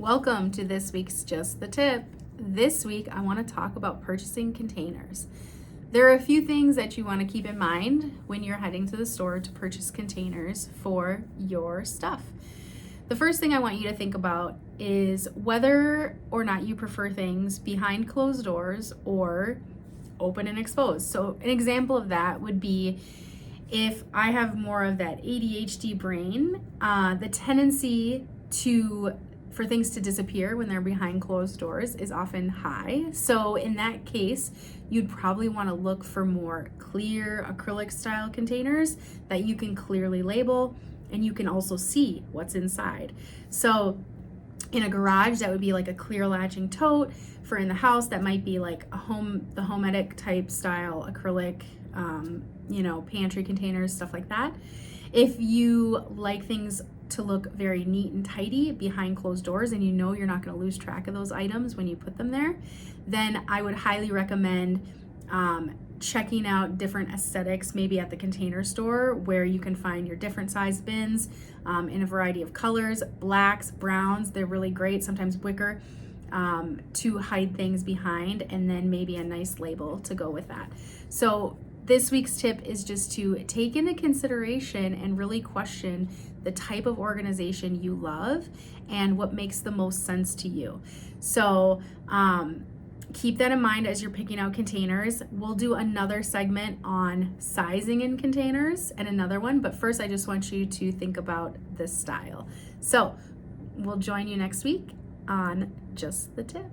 Welcome to this week's Just the Tip. This week, I want to talk about purchasing containers. There are a few things that you want to keep in mind when you're heading to the store to purchase containers for your stuff. The first thing I want you to think about is whether or not you prefer things behind closed doors or open and exposed. So an example of that would be if I have more of that ADHD brain, the tendency for things to disappear when they're behind closed doors is often high. So in that case, you'd probably want to look for more clear acrylic style containers that you can clearly label and you can also see what's inside. So in a garage, that would be like a clear latching tote. For in the house, that might be like the Homedic type style acrylic, pantry containers, stuff like that. If you like things to look very neat and tidy behind closed doors and you know you're not going to lose track of those items when you put them there, then I would highly recommend checking out different aesthetics, maybe at the Container Store, where you can find your different size bins in a variety of colors, blacks, browns. They're really great, sometimes wicker, to hide things behind, and then maybe a nice label to go with that. So this week's tip is just to take into consideration and really question the type of organization you love and what makes the most sense to you. So keep that in mind as you're picking out containers. We'll do another segment on sizing in containers and another one, but first I just want you to think about this style. So we'll join you next week on Just the Tip.